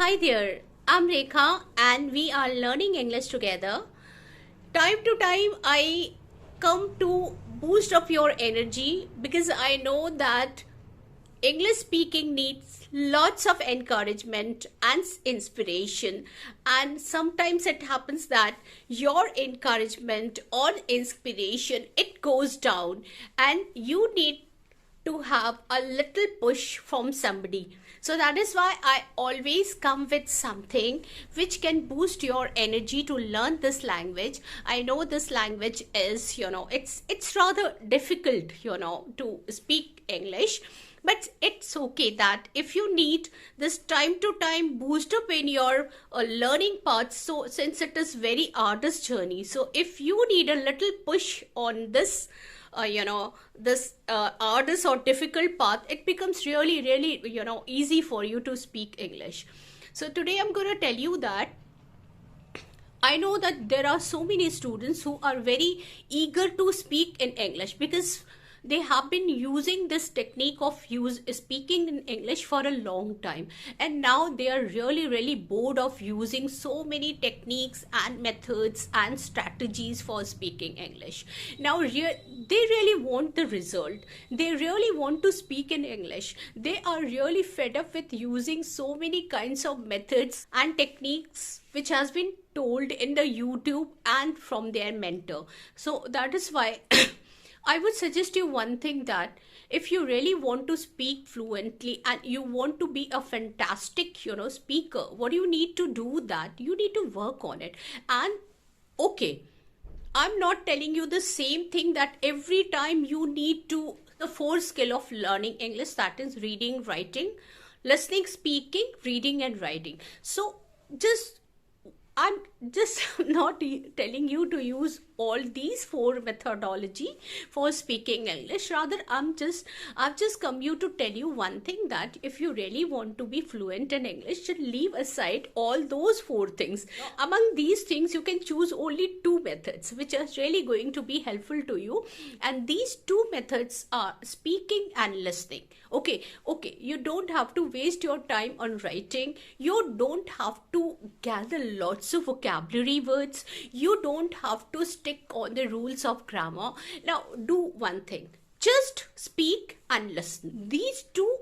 Hi there, I'm Rekha and we are learning English together. Time to time, I come to boost up your energy because I know that English speaking needs lots of encouragement and inspiration, and sometimes it happens that your encouragement or inspiration it goes down and you need to have a little push from somebody. So that is why I always come with something which can boost your energy to learn this language. I know this language is, it's rather difficult, to speak English, but it's okay that if you need this time to time boost up in your learning path, so since it is very artist journey, so if you need a little push on this this arduous or difficult path, it becomes really easy for you to speak English. So today I'm going to tell you that I know that there are so many students who are very eager to speak in English because they have been using this technique of speaking in English for a long time, and now they are really bored of using so many techniques and methods and strategies for speaking English. Now they really want the result. They really want to speak in English. They are really fed up with using so many kinds of methods and techniques which has been told in the YouTube and from their mentor. So that is why I would suggest you one thing, that if you really want to speak fluently and you want to be a fantastic, speaker, what you need to do, that you need to work on it. And okay, I'm not telling you the same thing that every time you need to the four skill of learning English, that is reading, writing, listening, speaking, reading and writing. So I'm just not telling you to use all these four methodology for speaking English. Rather, I've just come you to tell you one thing, that if you really want to be fluent in English, should leave aside all those four things. Among these things, you can choose only two methods which are really going to be helpful to you. And these two methods are speaking and listening. Okay, you don't have to waste your time on writing. You don't have to gather lots of vocabulary words. You don't have to stick on the rules of grammar. Now do one thing, just speak and listen. These two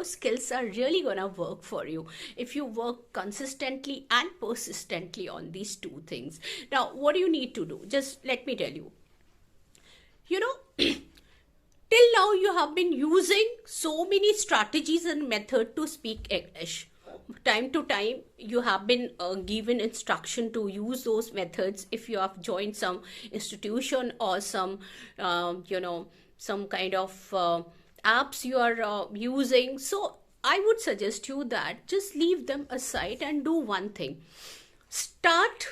skills are really gonna work for you if you work consistently and persistently on these two things. Now what do you need to do? Just let me tell you. Till now you have been using so many strategies and method to speak English. Time to time you have been given instruction to use those methods if you have joined some institution or some some kind of apps you are using. So I would suggest you that just leave them aside and do one thing. Start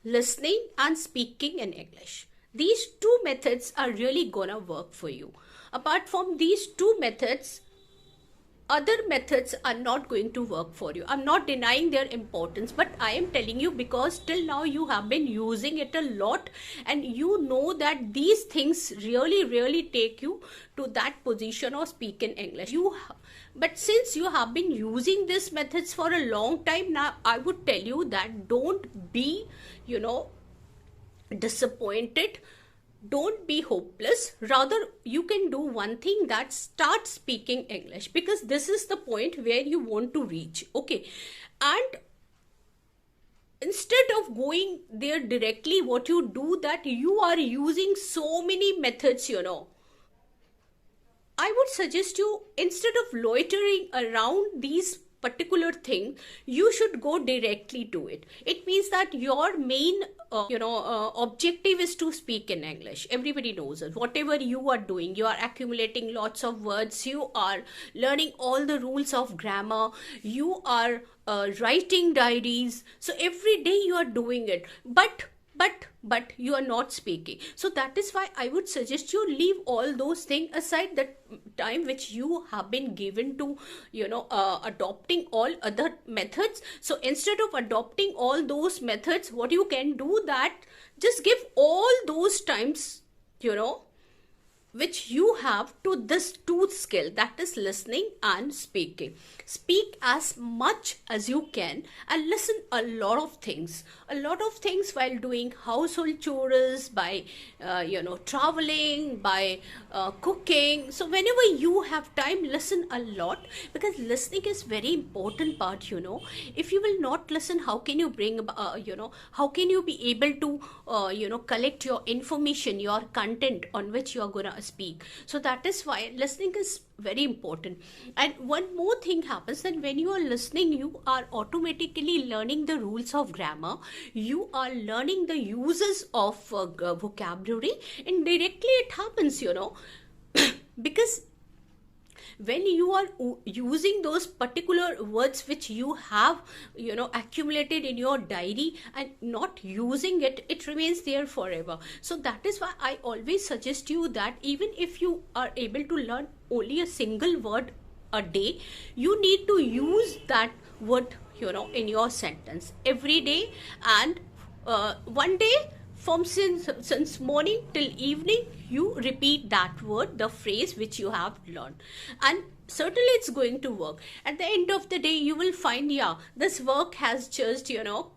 listening and speaking in English. These two methods are really gonna work for you. Apart from these two methods, other methods are not going to work for you. I'm not denying their importance, but I am telling you because till now you have been using it a lot, and you know that these things really take you to that position of speaking English. But since you have been using these methods for a long time now, I would tell you that don't be, disappointed. Don't be hopeless. Rather, you can do one thing, that start speaking English, because this is the point where you want to reach. Okay, and instead of going there directly, what you do, that you are using so many methods. I would suggest you, instead of loitering around these particular thing, you should go directly to it. It means that your main objective is to speak in English. Everybody knows it. Whatever you are doing, you are accumulating lots of words, you are learning all the rules of grammar, you are writing diaries. So every day you are doing it, but you are not speaking. So that is why I would suggest you leave all those things aside, that time which you have been given to adopting all other methods. So instead of adopting all those methods, what you can do, that just give all those times which you have to this two skill, that is listening and speaking. Speak as much as you can and listen a lot of things while doing household chores, by traveling, by cooking. So whenever you have time, listen a lot, because listening is very important part. If you will not listen, how can you bring how can you be able to collect your information, your content on which you are gonna speak? So that is why listening is very important. And one more thing happens, that when you are listening, you are automatically learning the rules of grammar, you are learning the uses of vocabulary. Indirectly it happens, because when you are using those particular words which you have accumulated in your diary and not using it, it remains there forever. So that is why I always suggest you that even if you are able to learn only a single word a day, you need to use that word in your sentence every day. And one day, from since morning till evening, you repeat that word, the phrase which you have learned, and certainly it's going to work. At the end of the day, you will find, yeah, this work has just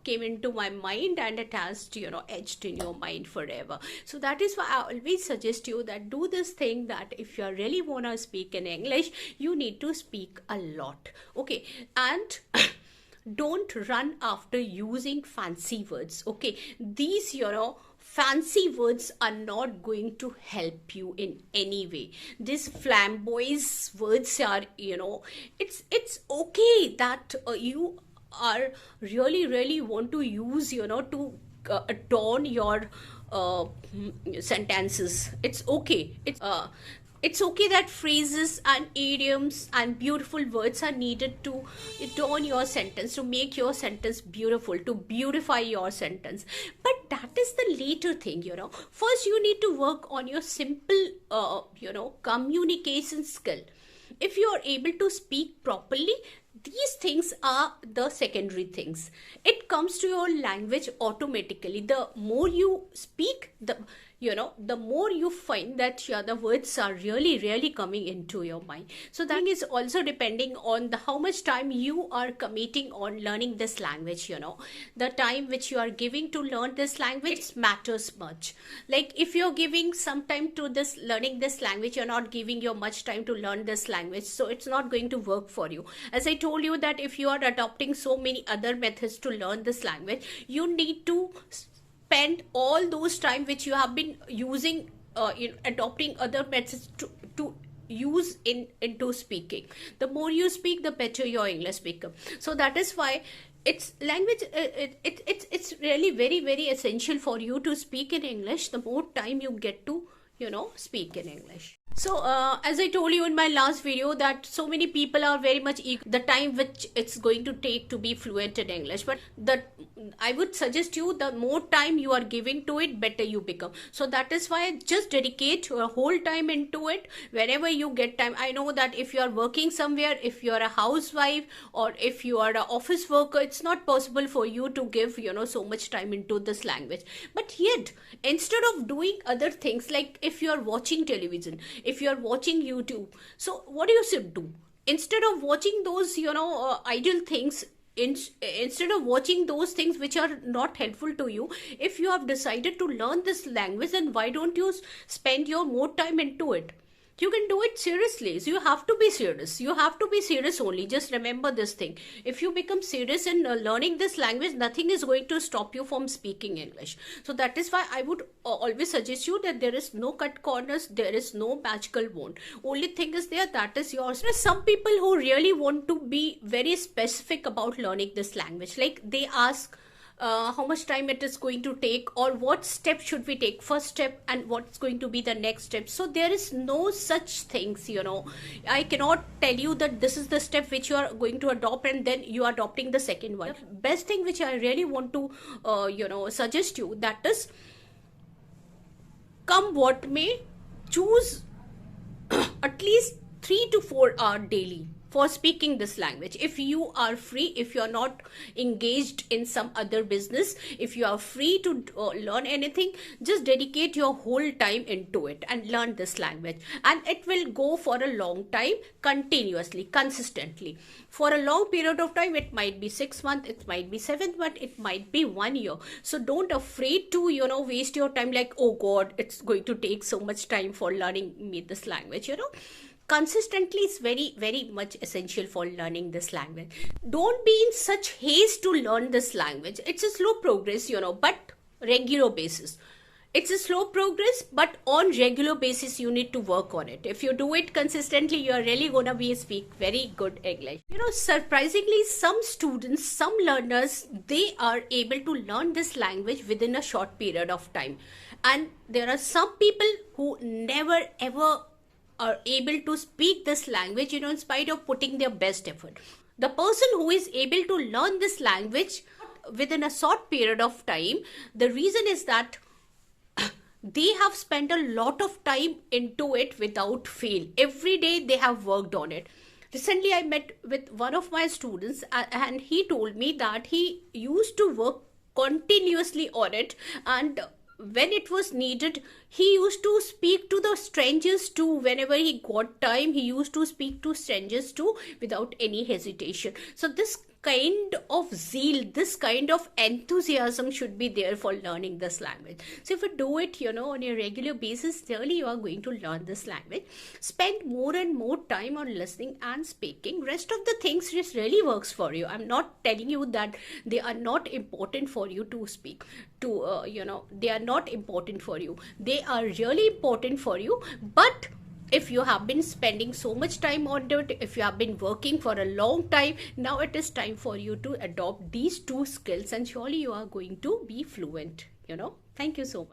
came into my mind, and it has etched in your mind forever. So that is why I always suggest you that do this thing, that if you really want to speak in English, you need to speak a lot. Okay, and don't run after using fancy words. Okay, these fancy words are not going to help you in any way. These flamboyant words are it's okay that you are really want to use to adorn your sentences. It's okay. It's okay that phrases and idioms and beautiful words are needed to adorn your sentence, to make your sentence beautiful, to beautify your sentence. But that is the later thing, First, you need to work on your simple, communication skill. If you are able to speak properly, these things are the secondary things. It comes to your language automatically. The more you speak, the more you find that the words are really coming into your mind. So that is also depending on how much time you are committing on learning this language. The time which you are giving to learn this language matters much. Like if you're giving some time to this learning this language, you're not giving your much time to learn this language, so it's not going to work for you. As I told you that if you are adopting so many other methods to learn this language, you need to spend all those time which you have been using in adopting other methods to use into speaking. The more you speak, the better your English becomes. So that is why it's language. It's really very essential for you to speak in English. The more time you get to speak in English. So as I told you in my last video, that so many people are very much the time which it's going to take to be fluent in English, but I would suggest you, the more time you are giving to it, better you become. So that is why just dedicate your whole time into it whenever you get time. I know that if you are working somewhere, if you are a housewife, or if you are an office worker, it's not possible for you to give so much time into this language. But yet, instead of doing other things, like if you are watching television, if you are watching YouTube, so what you should do, instead of watching those idle things, instead of watching those things which are not helpful to you, if you have decided to learn this language, then why don't you spend your more time into it? You can do it seriously. So you have to be serious. You have to be serious only. Just remember this thing. If you become serious in learning this language, nothing is going to stop you from speaking English. So that is why I would always suggest you that there is no cut corners. There is no magical wand. Only thing is there, that is yours. There are some people who really want to be very specific about learning this language. Like they ask, how much time it is going to take, or what step should we take, first step, and what's going to be the next step. So there is no such things, I cannot tell you that this is the step which you are going to adopt and then you are adopting the second one. The best thing which I really want to suggest you, that is, come what may, choose at least 3 to 4 hours daily. for speaking this language. If you are free, if you are not engaged in some other business, if you are free to learn anything, just dedicate your whole time into it and learn this language, and it will go for a long time, continuously, consistently, for a long period of time. It might be 6 months, it might be 7 months, it might be 1 year. So don't afraid to waste your time like, oh god, it's going to take so much time for learning me this language. Consistently is very, very much essential for learning this language. Don't be in such haste to learn this language. It's a slow progress, but regular basis. It's a slow progress, but on regular basis you need to work on it. If you do it consistently, you are really gonna speak very good English. Surprisingly, some students, some learners, they are able to learn this language within a short period of time. And there are some people who never ever are able to speak this language, in spite of putting their best effort. The person who is able to learn this language within a short period of time, the reason is that they have spent a lot of time into it without fail. Every day they have worked on it. Recently, I met with one of my students and he told me that he used to work continuously on it, and when it was needed, he used to speak to the strangers too. Whenever he got time, he used to speak to strangers too without any hesitation. So this kind of zeal, this kind of enthusiasm should be there for learning this language. So if you do it, on a regular basis, really you are going to learn this language. Spend more and more time on listening and speaking. Rest of the things just really works for you. I'm not telling you that they are not important for you to speak to, they are not important for you. They are really important for you, but if you have been spending so much time on it, if you have been working for a long time, now it is time for you to adopt these two skills, and surely you are going to be fluent. Thank you so much.